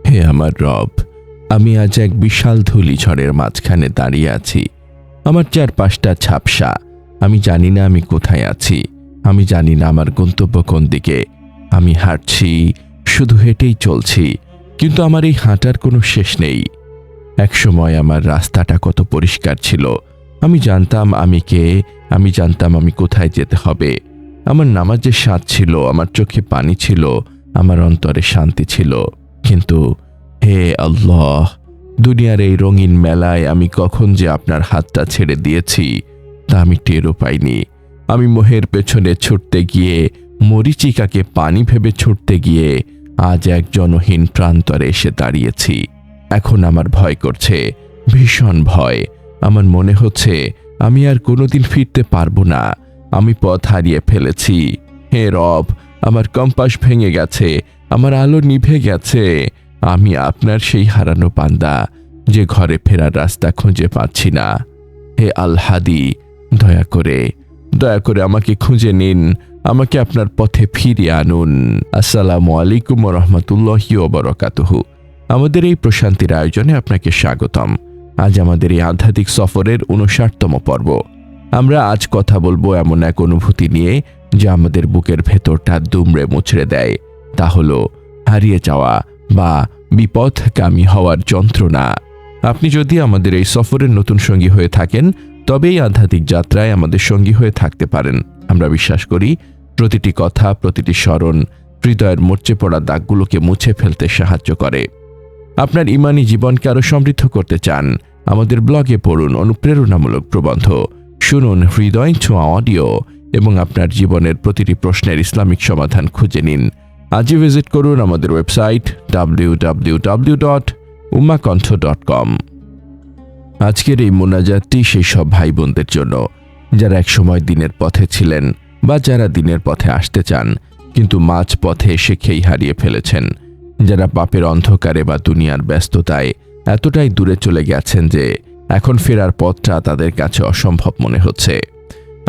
হে আমার রব, আমি আজ এক বিশাল ধূলিঝড়ের মাঝখানে দাঁড়িয়ে আছি। আমার চারপাশটা ঝাপসা। আমি জানি না আমি কোথায় আছি। আমি জানি না আমার গন্তব্য কোন দিকে। আমি হাঁটছি, শুধু হেঁটেই চলছি, কিন্তু আমার এই হাঁটার কোনো শেষ নেই। একসময় আমার রাস্তাটা কত পরিষ্কার ছিল। আমি জানতাম আমি কে, আমি জানতাম আমি কোথায় যেতে হবে। আমার নামাজের স্বাদ ছিল, আমার চোখে পানি ছিল, আমার অন্তরে শান্তি ছিল। কিন্তু হে আল্লাহ, দুনিয়ার এই রঙিন মেলায় আমি কখন যে আপনার হাতটা ছেড়ে দিয়েছি তা আমি টেরও পাইনি। আমি মোহের পেছনে ছুটতে গিয়ে, মরীচিকাকে পানি ভেবে ছুটতে গিয়ে আজ এক জনহীন প্রান্তরে এসে দাঁড়িয়েছি। এখন আমার ভয় করছে, ভীষণ ভয়। আমার মনে হচ্ছে আমি আর কোনোদিন ফিরতে পারবো না। আমি পথ হারিয়ে ফেলেছি। হে রব, আমার কম্পাস ভেঙে গেছে, আমার আলো নিভে গেছে। আমি আপনার সেই হারানো বান্দা, যে ঘরে ফেরার রাস্তা খুঁজে পাচ্ছি না। হে আল হাদি, দয়া করে আমাকে খুঁজে নিন, আমাকে আপনার পথে ফিরিয়ে আনুন। আসসালামু আলাইকুম ওয়া রাহমাতুল্লাহি ওয়া বারাকাতুহু। আমাদের এই প্রশান্তির আয়োজনে আপনাকে স্বাগতম। আজ আমাদের এই আধ্যাত্মিক সফরের 59তম পর্ব। আমরা আজ কথা বলবো এমন এক অনুভূতি নিয়ে যা আমাদের বুকের ভেতরটা দুমড়ে মুচড়ে দেয়। তা হলো হারিয়ে যাওয়া বা বিপথগামী হওয়ার যন্ত্রণা। আপনি যদি আমাদের এই সফরের নতুন সঙ্গী হয়ে থাকেন, তবে এই আধ্যাত্মিক যাত্রায় আমাদের সঙ্গী হয়ে থাকতে পারেন। আমরা বিশ্বাস করি প্রতিটি কথা, প্রতিটি স্মরণ হৃদয়ের মরচে পড়া দাগগুলোকে মুছে ফেলতে সাহায্য করে। আপনার ইমানি জীবনকে আরও সমৃদ্ধ করতে চান? আমাদের ব্লগে পড়ুন অনুপ্রেরণামূলক প্রবন্ধ, শুনুন হৃদয় ছোঁয়া অডিও এবং আপনার জীবনের প্রতিটি প্রশ্নের ইসলামিক সমাধান খুঁজে নিন। আজই ভিজিট করুন আমাদের ওয়েবসাইট www.ummakonth.com। আজকের এই মোনাজাতটি সেই সব ভাই বোনদের জন্য যারা একসময় দিনের পথে ছিলেন বা যারা দিনের পথে আসতে চান কিন্তু মাঝ পথে এসে খেই হারিয়ে ফেলেছেন, যারা পাপের অন্ধকারে বা দুনিয়ার ব্যস্ততায় এতটাই দূরে চলে গেছেন যে এখন ফেরার পথটা তাদের কাছে অসম্ভব মনে হচ্ছে।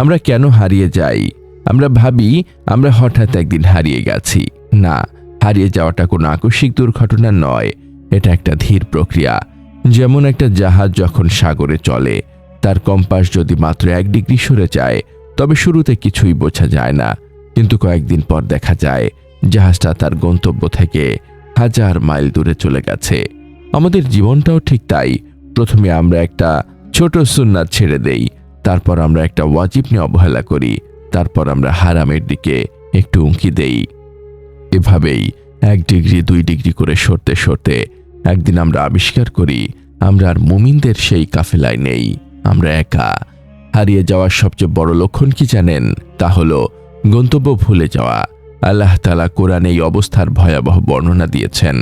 আমরা কেন হারিয়ে যাই? আমরা ভাবি আমরা হঠাৎ একদিন হারিয়ে গেছি। না, হারিয়ে যাওয়াটা কোনো আকস্মিক দুর্ঘটনা নয়, এটা একটা ধীর প্রক্রিয়া। যেমন একটা জাহাজ যখন সাগরে চলে, তার কম্পাস যদি মাত্র 1 ডিগ্রি সরে যায় তবে শুরুতে কিছুই বোঝা যায় না, কিন্তু কয়েকদিন পর দেখা যায় জাহাজটা তার গন্তব্য থেকে 1000 মাইল দূরে চলে গেছে। আমাদের জীবনটাও ঠিক তাই। প্রথমে আমরা একটা ছোট সুন্নাত ছেড়ে দেই, তারপর আমরা একটা ওয়াজিব নিয়ে অবহেলা করি, তারপর আমরা হারামের দিকে একটু উঁকি দেই। এভাবেই 1 ডিগ্রি 2 ডিগ্রি করে সরতে সরতে একদিন আমরা আবিষ্কার করি আমরা আর মুমিনদের সেই কাফেলায় নেই, আমরা একা। হারিয়ে যাওয়ার সবচেয়ে বড় লক্ষণ কি জানেন? তা হলো গন্তব্য ভুলে যাওয়া। আল্লাহ তাআলা কোরআনে এই অবস্থার ভয়াবহ বর্ণনা দিয়েছেন।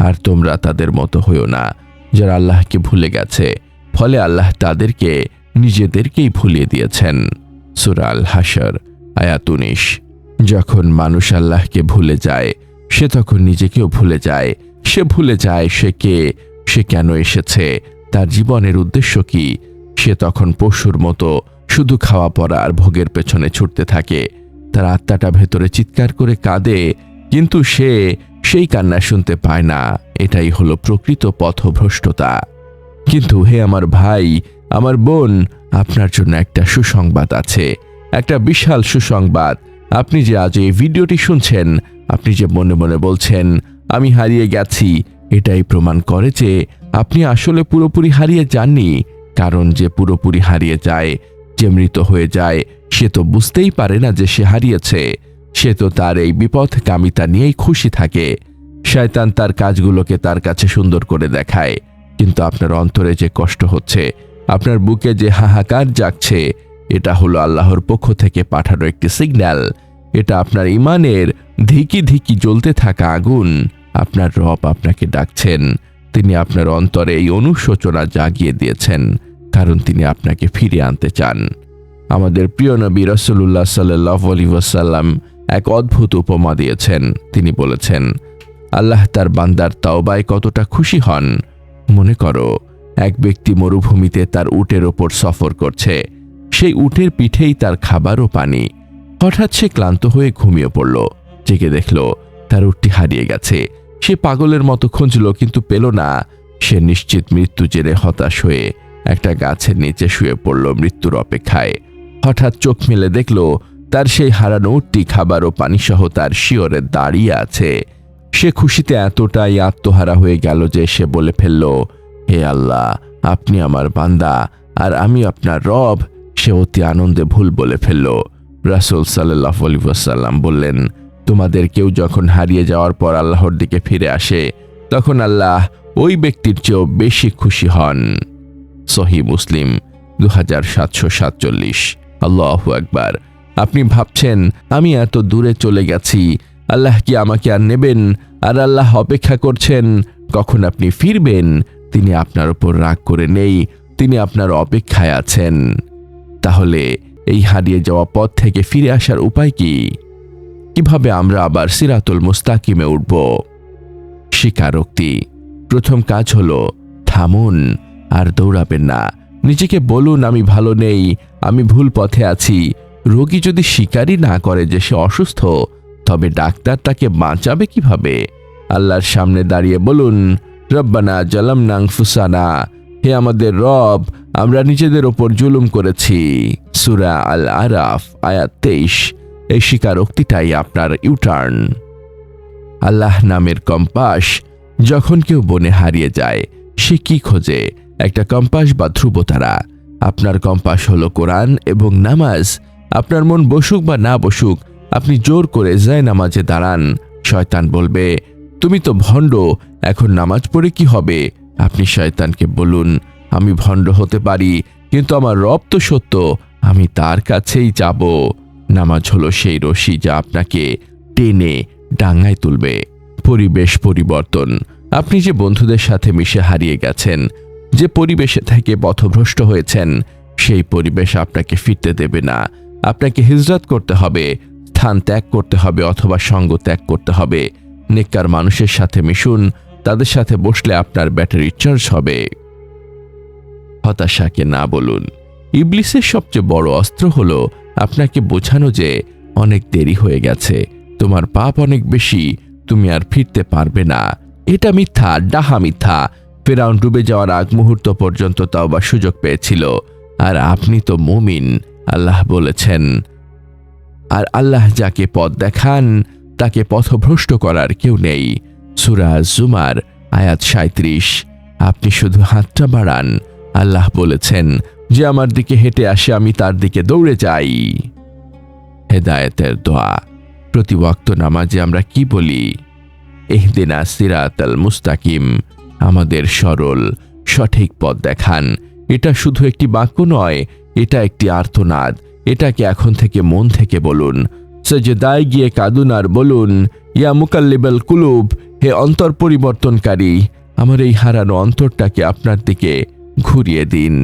আর তোমরা তাদের মতো হইও না যারা আল্লাহকে ভুলে গেছে, ফলে আল্লাহ তাদেরকে নিজেদেরকেই ভুলিয়ে দিয়েছেন। সূরা আল হাশর আয়াত 19। যখন মানুষ আল্লাহকে ভুলে যায়, সে তখন নিজেকেও ভুলে যায়। সে ভুলে যায় সে কে, সে কেন এসেছে, তার জীবনের উদ্দেশ্য কি। সে তখন পশুর মতো শুধু খাওয়া পড়া আর ভোগের পেছনে ছুটতে থাকে। তার আত্মাটা ভেতরে চিৎকার করে কাঁদে, কিন্তু সে সেই কান্না শুনতে পায় না। এটাই হলো প্রকৃত পথভ্রষ্টতা। কিন্তু হে আমার ভাই, আমার বোন, আপনার জন্য একটা সুসংবাদ আছে, একটা বিশাল সুসংবাদ। আপনি যে আজ এই ভিডিওটি শুনছেন, আপনি যে মনে মনে বলছেন আমি হারিয়ে গেছি, এটাই প্রমাণ করে যে আপনি আসলে পুরোপুরি হারিয়ে যাননি। কারণ যে পুরোপুরি হারিয়ে যায়, যে মৃত হয়ে যায়, সে তো বুঝতেই পারে না যে সে হারিয়েছে। সে তো তার এই বিপথগামিতা নিয়েই খুশি থাকে। শয়তান তার কাজগুলোকে তার কাছে সুন্দর করে দেখায়, কিন্তু আপনার অন্তরে যে কষ্ট হচ্ছে, আপনার বুকে যে হাহাকার জাগছে, এটা হলো আল্লাহর পক্ষ থেকে পাঠানো একটি সিগন্যাল। এটা আপনার ইমানের ধিকি ধিকি জ্বলতে থাকা আগুন। আপনার রব আপনাকে ডাকছেন। তিনি আপনার অন্তরে এই অনুশোচনা জাগিয়ে দিয়েছেন, কারণ তিনি আপনাকে ফিরিয়ে আনতে চান। আমাদের প্রিয় নবী রাসূলুল্লাহ সাল্লাল্লাহু আলাইহি ওয়াসাল্লাম এক অদ্ভুত উপমা দিয়েছেন। তিনি বলেছেন, আল্লাহ তার বান্দার তাওবায় কতটা খুশি হন। মনে করো এক ব্যক্তি মরুভূমিতে তার উটের ওপর সফর করছে। সেই উটের পিঠেই তার খাবার ও পানি। হঠাৎ সে ক্লান্ত হয়ে ঘুমিয়ে পড়ল। জেগে দেখল তার উটটি হারিয়ে গেছে। সে পাগলের মতো খুঁজল কিন্তু পেল না। সে নিশ্চিত মৃত্যু জেনে হতাশ হয়ে একটা গাছের নিচে শুয়ে পড়ল মৃত্যুর অপেক্ষায়। হঠাৎ চোখ মেলে দেখল তার সেই হারানো উটটি খাবার ও পানিসহ তার শিয়রে দাঁড়িয়ে আছে। সে খুশিতে এতটাই আত্মহারা হয়ে গেল যে সে বলে ফেলল, হে আল্লাহ, আপনি আমার বান্দা আর আমি আপনার রব। সে অতি আনন্দে ভুল বলে ফেলল। রাসূল সাল্লাল্লাহু আলাইহি ওয়াসাল্লাম বললেন, তোমাদের কেউ যখন হারিয়ে যাওয়ার পর আল্লাহর দিকে ফিরে আসে তখন আল্লাহ ওই ব্যক্তির চেয়েও বেশি খুশি হন। সহিহ মুসলিম 2747। আল্লাহু আকবার। আপনি ভাবছেন আমি এত দূরে চলে গেছি, আল্লাহ কি আমাকে আর নেবেন? আর আল্লাহ অপেক্ষা করছেন কখন আপনি ফিরবেন। তিনি আপনার উপর রাগ করে নেই, তিনি আপনার অপেক্ষায় আছেন। তাহলে এই হারিয়ে যাওয়া পথ থেকে ফিরে আসার উপায় কি? কিভাবে আমরা আবার সিরাতুল মুস্তাকিমে উঠব? স্বীকারোক্তি। প্রথম কাজ হলো থামুন আর দৌড়াবেন না। নিজেকে বলুন, আমি ভালো নেই, আমি ভুল পথে আছি। রোগী যদি স্বীকারই না করে যে সে অসুস্থ, তবে ডাক্তার তাকে বাঁচাবে কিভাবে? আল্লাহর সামনে দাঁড়িয়ে বলুন, রব্বানা জালামনা আনফুসানা, হে আমাদের রব, আমরা নিজেদের ওপর জুলুম করেছি। সূরা আল আরাফ আয়াত 23। এই স্বীকারোক্তিটাই আপনার ইউটার্ন। আল্লাহ নামের কম্পাস। যখন কেউ বনে হারিয়ে যায় সে কি খোঁজে? একটা কম্পাস বা ধ্রুবতারা। আপনার কম্পাস হলো কোরআন এবং নামাজ। আপনার মন বসুক বা না বসুক, আপনি জোর করে যায় নামাজে দাঁড়ান, শয়তান বলবে, তুমি তো ভণ্ড, এখন নামাজ পড়ে কি হবে? আপনি শয়তানকে বলুন, আমি ভণ্ড হতে পারি কিন্তু আমার রব তো সত্য, আমি তার কাছেই যাব। নামাজ হলো সেই রশি যা আপনাকে টেনে ডাঙায় তুলবে। পরিবেশ পরিবর্তন। আপনি যে বন্ধুদের সাথে মিশে হারিয়ে গেছেন, যে পরিবেশে থেকে পথভ্রষ্ট হয়েছেন, সেই পরিবেশ আপনাকে ফিরতে দেবে না। আপনাকে হিজরত করতে হবে, স্থান ত্যাগ করতে হবে অথবা সঙ্গ ত্যাগ করতে হবে। নেককার মানুষের সাথে মিশুন, তাদের সাথে বসলে আপনার ব্যাটারি চার্জ হবে। হতাশাকে না বলুন। ইবলিসের সবচেয়ে বড় অস্ত্র হলো আপনাকে বোঝানো যে অনেক দেরি হয়ে গেছে, তোমার পাপ অনেক বেশি, তুমি আর ফিরতে পারবে না। এটা মিথ্যা, ডাহা মিথ্যা। ফেরাউন ডুবে যাওয়ার আগ মুহূর্ত পর্যন্ত তওবার সুযোগ পেয়েছিল, আর আপনি তো মুমিন। আল্লাহ বলেছেন, আর আল্লাহ যাকে পথ দেখান তাকে পথভ্রষ্ট করার কেউ নেই। সূরা জুমার আয়াত 37। আপনি শুধু হাতটা বাড়ান, আল্লাহ বলেছেন, যে আমার দিকে হেঁটে আসে আমি তার দিকে দৌড়ে যাই। হেদায়েতের দোয়া। প্রতি ওয়াক্ত নামাজে আমরা কি বলি? ইহদিনা সিরাতাল মুস্তাকিম, আমাদের সরল সঠিক পথ দেখান। এটা শুধু একটি বাক্য নয়, এটা একটি আর্তনাদ। এটাকে এখন থেকে মন থেকে বলুন। সেজদায় গিয়ে কাঁদুন আর বলুন, ইয়া মুকাল্লিবাল কুলুব, হে অন্তর পরিবর্তনকারী, আমার এই হারানো অন্তরটাকে আপনার দিকে ঘুরিয়ে দিন।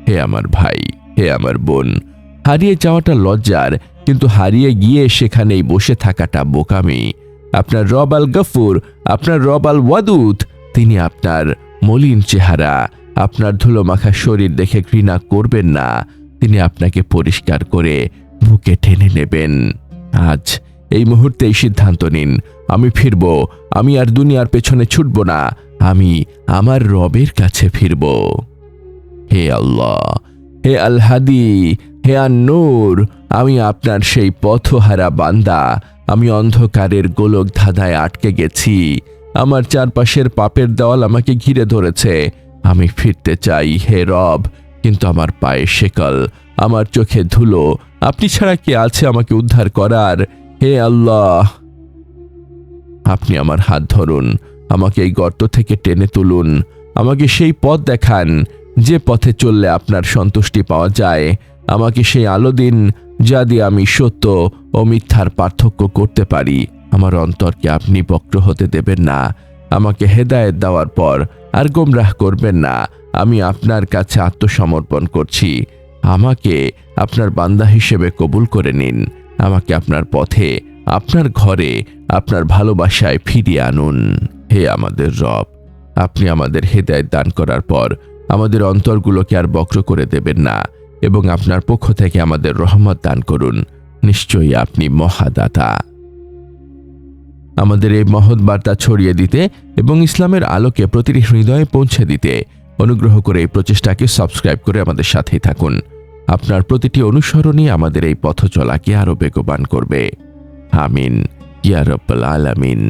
হে আমার ভাই, হে আমার বোন, হারিয়ে যাওয়াটা লজ্জার, কিন্তু হারিয়ে গিয়ে সেখানেই বসে থাকাটা বোকামি। আপনার রব আল গফুর, আপনার রব আল ওয়াদুদ, তিনি আপনার মলিন চেহারা, আপনার ধুলোমাখা শরীর দেখে ঘৃণা করবেন না। তিনি আপনাকে পরিষ্কার করে বুকে টেনে নেবেন। আজ এই মুহূর্তেই সিদ্ধান্ত নিন, আমি ফিরব, আমি আর দুনিয়ার পেছনে ছুটব না, আমি আমার রবের কাছে ফিরব। হে আল্লাহ, হে আল হাদি, হে আন নূর, আমি আপনার সেই পথহারা বান্দা। আমি অন্ধকারের গোলক ধাঁধায় আটকে গেছি। আমার চারপাশের পাপের দেওয়াল আমাকে ঘিরে ধরেছে। আমি ফিরতে চাই হে রব, কিন্তু আমার পায়ে শেকল, আমার চোখে ধুলো। আপনি ছাড়া কে আছে আমাকে উদ্ধার করার? হে আল্লাহ, আপনি আমার হাত ধরুন, আমাকে এই গর্ত থেকে টেনে তুলুন, আমাকে সেই পথ দেখান যে পথে চললে আপনার সন্তুষ্টি পাওয়া যায়। আমাকে সেই আলো দিন যা দিয়ে আমি সত্য ও মিথ্যার পার্থক্য করতে পারি। আমার অন্তরকে আপনি বক্র হতে দেবেন না। আমাকে হেদায়েত দেওয়ার পর আর গোমরাহ করবেন না। আমি আপনার কাছে আত্মসমর্পণ করছি। আমাকে আপনার বান্দা হিসেবে কবুল করে নিন। আমাকে আপনার পথে, আপনার ঘরে, আপনার ভালোবাসায় ফিরিয়ে আনুন। হে আমাদের রব, আপনি আমাদের হেদায়েত দান করার পর আমাদের অন্তরগুলোকে আর বক্র করে দেবেন না এবং আপনার পক্ষ থেকে আমাদের রহমত দান করুন। নিশ্চয়ই আপনি মহাদাতা। আমাদের এই মহৎ বার্তা ছড়িয়ে দিতে এবং ইসলামের আলোকে প্রতিটি হৃদয়ে পৌঁছে দিতে অনুগ্রহ করে এই প্রচেষ্টাকে সাবস্ক্রাইব করে আমাদের সাথেই থাকুন। আপনার প্রতিটি অনুসরণই আমাদের এই পথ চলাকে আরো বেগবান করবে। আমিন ইয়া রাব্বাল আলামিন।